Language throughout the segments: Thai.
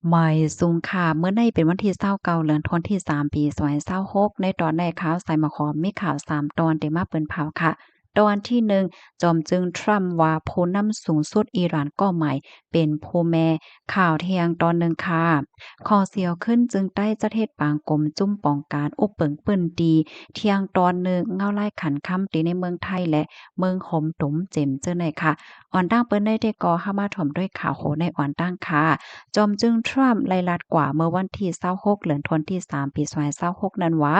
หมายสูงค่ะเมื่อในเป็นวันที่29เดือนธันวาคมที่3ปี2026ในตอนในข่าวใส่มาขอมีข่าว3ตอนได้มาเปิ้นเผาค่ะตอนที่1จอมจึงทรัมป์ว่าผู้นำสูงสุดอิหร่านก็หมายเป็นผู้แม่ข่าวเที่ยงตอนหนึ่งค่ะคอเสียวขึ้นจึงใต้จะเทศปางกลมจุ้มป้องการอุบเปิงเปิ้นดีเที่ยงตอนหนึ่งเงาไล่ขันค่ำตีในเมืองไทยและเมืองหมตุมเจ็มเจ้าไหนค่ะอ่อนตั้งเปิ้นได้ก่อเข้ามาถ่อมด้วยข่าวโหในอ่อนตั้งค่ะ จอมจึงทรัมป์ไล่ลัดกว่าเมื่อวันที่26เดือนธันวาคมที่3ปี2026นั้นว่า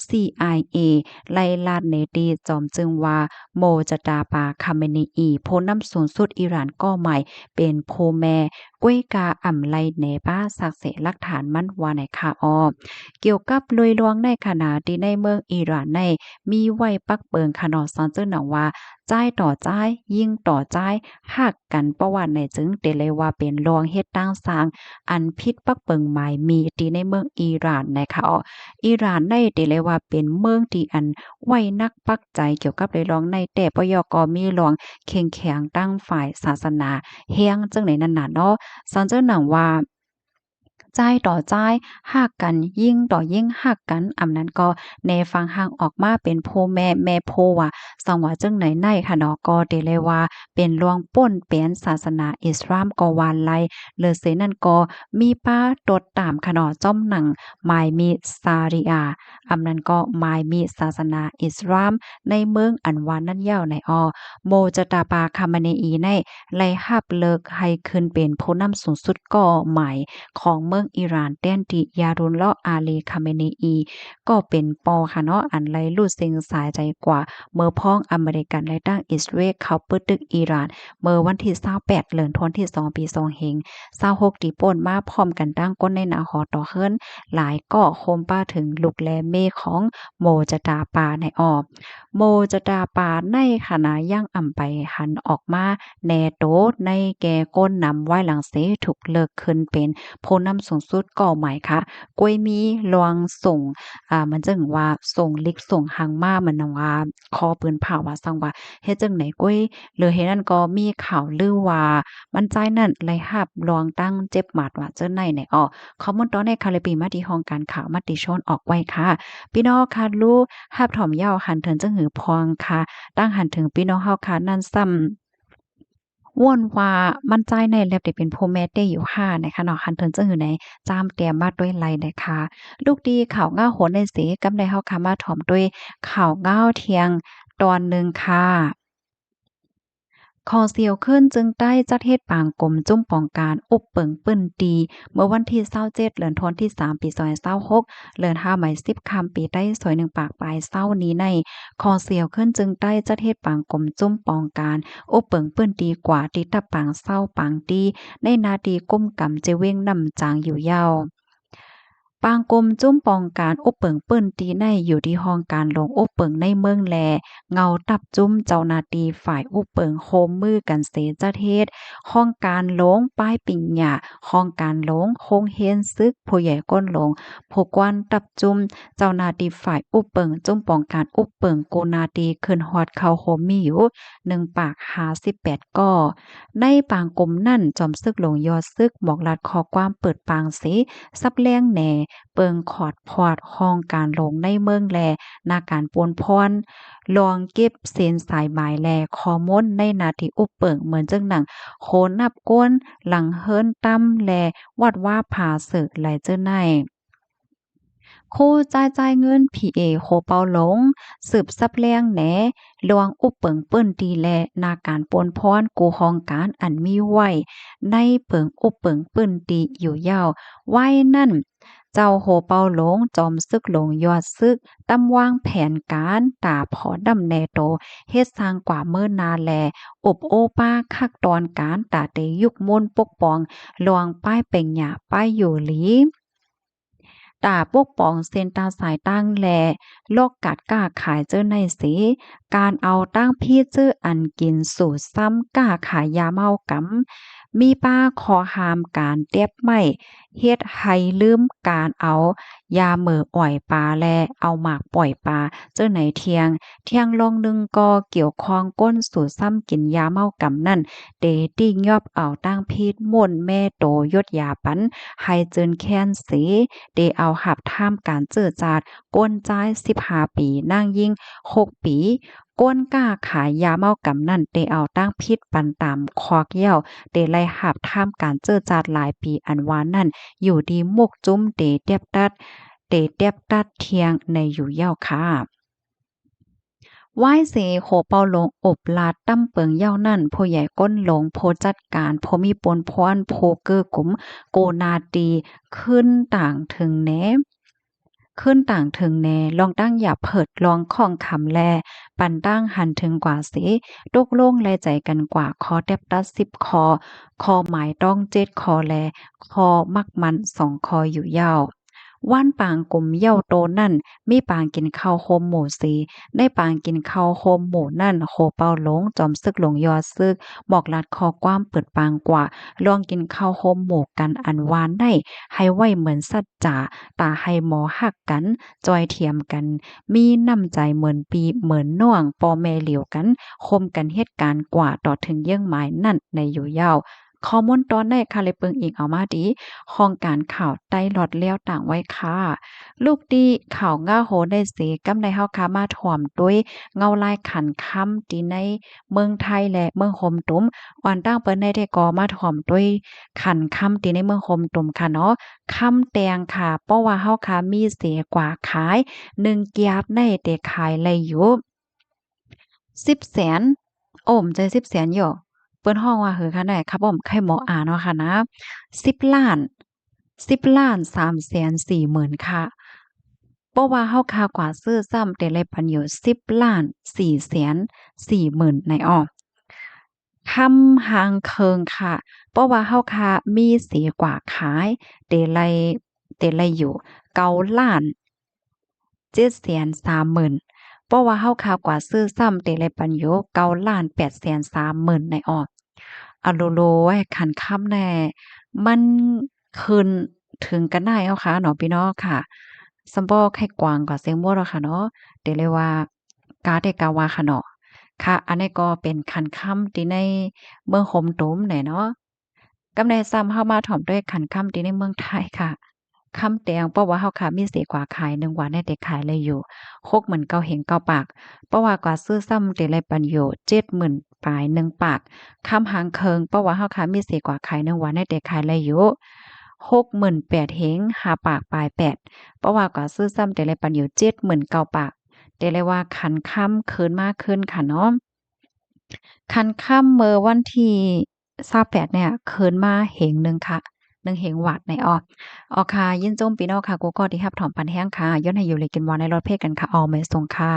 CIA ไล่ลัดเนตีจอมจึงว่าโมจดาปาคาเมนีอีผู้นำสูงสุดอิหร่านก็ใหม่เป็นผู้แม่ก้วยกาอ่ำไลเนป้าสักเสหลักฐานมันว่าในคาออเกี่ยวกับลุยลวงในขณะที่ในเมืองอิหร่านในมีไว้ปักเปิงขนอซอนเจ้าหนังว่าจ่ายต่อจ่ายยิ่งต่อจ่ายหักกันประวัติในจึงเตเลยว่าเป็นรองเฮ็ดตั้งสร้างอันพิษปักเปิงหมายมีตีในเมืองอิหร่านนะคะอ๋ออิหร่านในเตเลยว่าเป็นเมืองที่อันไว้นักปักใจเกี่ยวกับเลยรองในแต่ปยกมีรองเข่งแข็งตั้งฝ่ายศาสนาเฮียงจังไหนนั่นน่ะเนาะสอนเจ้าหนังว่าจ่ายต่อจ่ายหักกันยิ่งต่อยิ่งหักกันอำนั้นก็แนฟังห่างออกมาเป็นโพแม่แม่โพว่าสังว่าจังไหนในค่ะเนาะก็ได้เลยว่าเป็นลวงป่นเปลี่ยนศาสนาอิสลามก็วานไลเลอเสนั่นก็มีป้าตดตามค่ะเนาะจ้อมหนังหมายมีซาริอาอำนั้นก็หมายมีศาสนาอิสลามในเมืองอันวานนั่นยาวในโมจตาปาคามเนอีในไล่หับเลิกให้ขึ้นเป็นผู้นำสูงสุดก็หมาย ของเมืองอิหร่านแต้นติยารุนเลาะอาลีคาเมเนอีก็เป็นปอค่ะเนาะอันไลลูดเซิงสายใจกว่าเมื่อพ้องอเมริกันและตั้งอิสราเอลเขาปึดตึกอิหร่านเมื่อวันที่28เดือนธันวาคมที่2ปี2เฮง26ที่ป่นมาพร้อมกันตั้งก้นในหนาหอต่อเฮิรนหลายก็โคมป้าถึงลูกแลเมของโมจตาปาในออกโมจตาปาในขณะย่างอ่ำไปหันออกมาแหน่โตในแก่ก้นนำไว้หลังเสถูกเลิกขึ้นเป็น ผู้นำสูงสุดก็หมายค่ะกล้วยมีลวงส่งมันจึงว่าส่งลิกส่งหางมาเหมือนว่าคอปืนเผาว่าซังว่าเฮ็ดจังไหนกล้วยหรือเฮ็ดนั่นก็มีข่าวลือว่ามันใจนั่นไล่หับลวงตั้งเจ็บหมัดว่าเจ้าไหนในข้อมูลตอนในคาลิปีมาที่ห้องการข่าวมติชนออกไว้ค่ะพี่น้องค่ะรู้หับถ่อมยาวหันเถินจังหือพองค่ะตั้งหันถึงพี่น้องเฮาค่ะนั่นซ้ำ ว่นว่ามั่นใจในแลบได้เป็นพ่อแม่ได้อยู่ค่ะนะคะเนาะคันเทินจึงอยู่ในจามเตรียมมาด้วยไรนะคะลูกดีข่าวง่าโหนในเสกำได้เฮาค่ะมาถ่อมด้วยข่าวง่าวเที่ยงตอนหนึ่งค่ะ คอเสียวขึ้นจึงได้จัดเฮ็ดปางกลมจุ้มป้องการอุบเปิงปื้นตีเมื่อวันที่27เดือนธันวาคมที่3ปี2026เดือน5หมาย10ค่ำปีใต้สวย1ปากปลายเศร้านี้ในคอเสียวขึ้นจึงได้จัดเฮ็ดปางกลมจุ้มป้องการอุบเปิงปื้นตีกว่าติตะปางเศร้าปางตีในนาดีก้มกำเจเว้งนำจางอยู่ยาวปางกลมจุ้มปองการอุบเปิงเปิ้นตีในอยู่ที่ห้องการลงอุบเปิงในเมืองแลเงาตับจุ้มเจ้าหน้าที่ฝ่ายอุบเปิงโฮมมือกันเสจะเทศห้องการหลงป้ายปิ่งหญ้าห้องการหลงโฮงเฮียนซึกผู้ใหญ่ก้นหลงผู้กวนตับจุ้มเจ้าหน้าที่ฝ่ายอุบเปิงจุ้มปองการอุบเปิงโกนาตีขึ้นฮอดเข้าโฮมมีอยู่1ปาก58ก้อในปางกลมนั่นจอมซึกหลงยอดซึกบอกลัดขอความเปิดปางสิซับแรงแหน่ เปิงขอดพอดห้องการลงในเมืองแลนาการปวนพรลองเก็บเส้นสายหมายแลคอมนในนาทีอุปเปิงเหมือนจังหนังโคนับก้นหลังเฮิรนตั้มแลวัดว่าผาเสึกไหลเจ้าใน โคจ่ายเงิน PA โคเปาหลงสืบซับแรงแหนลวงอุปเปิงเปิ้นดีแลนาการปนพรกูห้องการอันมีไว้ในเปิงอุปเปิงเปิ้นตีอยู่ยาวไว้นั่นเจ้าโหเปาหลงจอมซึกหลงยอดซึกตำวางแผนการตาพอดำแนโตเฮ็ดสร้างกว่าเมื่อนาแลอบโอป้าคักตอนการตาเตยุกมนปกป้องลวงป้ายเป่งหยาป้ายอยู่หลีตาปกป้องเส้นตาสายตั้งแลโลกกัดก้าขายเจ้อในสีการเอาตั้งพี่จื้ออันกินสู่ซ้ำก้าขายยาเมากำ มีป้าขอห้ามการเตียบไม้เฮ็ดให้ลืมการเอายาเหม่ออ่อยปลาและเอาหมากปล่อยปลาเจ้าไหนเที่ยงลองหนึงก็เกี่ยวข้องก้นสู่ซ้ำกินยาเมากำนั่นเดติ้งยอบเอาตั้งพิษม่วนแม่โตยดยาปันให้เจินแค้นเสเดเอาหับท่ามการเจือจาดก้นจ่าย15ปีนางยิ่ง6ปีก้นกล้าขายยาเมากำนั่นเตเอาตั้งพิษปันตามคอกเหี้ยวเตไล่หับท่ามการเจอจาดหลายปีอันวานนั่นอยู่ดีมุกจุ้มเตเตียบตัดเทียงในอยู่เย้าค่ะไหว้เสโขเปาหลงอบลาดตั้มเปิงเย้านั่นผู้ใหญ่ก้นหลงโพจัดการโพมีปนพรโพเกอกุมโกนาตีขึ้นต่างถึงแหน ขึ้นต่างถึงแนลองตั้งอย่าเผิดลองข้องคำแลปันตั้งหันถึงกว่าสิตกลงแลใจกันกว่าคอแทบตัด10คอหมายต้อง7คอแลคอมักมัน2คออยู่ยาวว่านปางกลุ่มเหย้าโตนั่นมีปางกินข้าวโฮมหมู่สีได้ปางกินข้าวโฮมหมู่นั่นโคเปาหลงจอมซึกหลงยอซึกบอกลัดคอความเปิดปางกว่าลองกินข้าวโฮมหมู่กันอันวานได้ให้ไว้เหมือนสัจจาตาให้หมอหักกันจอยเทียมกันมีน้ำใจเหมือนปีเหมือนน่วงปอแม่เหลียวกันคมกันเหตุการณ์กว่าต่อถึงเยื่องหมายนั่นในอยู่ยาวข้อมูลตอนในคาเลยเปิงอีกเอามาดีห้องการข่าวใต้หลอดเลี้ยวต่างไว้ค่ะลูกดีข่าวง่าโหได้เสกำในเฮาคามาถ่อมด้วยเงาลายขันค่ำที่ในเมืองไทยและเมืองโฮมตุ้มอ่อนตั้งเปิ้นได้ได้ก่อมาถ่อมด้วยขันค่ำที่ในเมืองโฮมตุ้มค่ะเนาะค่ำแตงค่ะเพราะว่าเฮาคามีเสกว่าขาย1เกียบในแต่ขายไลอยู่1000,000โอ้มใจ1000,000อยู่เปิ้นฮ้องว่าหือค่ะได้ครับผมไข่หมออาเนาะค่ะนะ10,000,000 10,340,000ค่ะเพราะว่าเฮาค่ากว่าซื้อซ้ำแต่ละปันอยู่10,440,000ในอ้อคำหางเคิงค่ะเพราะว่าเฮาค่ามีสีกว่าขายแต่ละอยู่9,730,000เพราะว่าเฮาค่ากว่าซื้อซ้ำแต่ละปันอยู่9,830,000ในอ้ออะโลโลไว้คันค่ำแน่มันขึ้นถึงกันได้เนาะค่ะเนาะพี่น้องค่ะ ซัมบ่ไข่กวางกว่าเสียงบ่ดอกค่ะเนาะเดี๋ยวเลยว่ากาได้กาว่าค่ะเนาะค่ะอันนี้ก็เป็นคันค่ำที่ในเมืองโฮมตุ้มแหน่เนาะกำาใดซ้ำเฮามาถ่อมด้วยคันค่ำที่ในเมืองไทยค่ะค่ำแตงเพราะว่าเฮาค่ะมีเสกว่าขาย1วันได้แต่ขายเลยอยู่60,000เก้าเห็งเก้าปากเพราะว่ากว่าซื้อซ้ำแต่ละปันอยู่70,000ปลาย1ปากค่ำหางเคิงเพราะว่าเฮาค่ะมีเสกว่าขาย1วันได้แต่ขายเลยอยู่68,000เห็ง5ปากปลาย8 เพราะว่าก็ซื้อซ้ำแต่ละปันอยู่79,000ปากแต่เลยว่าคันค่ำคืนมากขึ้นค่ะเนาะคันค่ำเมื่อวันที่28เนี่ยคืนมาเหงหนึ่งค่ะ1เหงหวัดในอ้อค่ะยินจมพี่น้องค่ะกูก็ที่รับถอมปันแห้งค่ะย้อนให้อยู่เลยกินวาในรถเพศกันค่ะออไม่ทรงค่ะ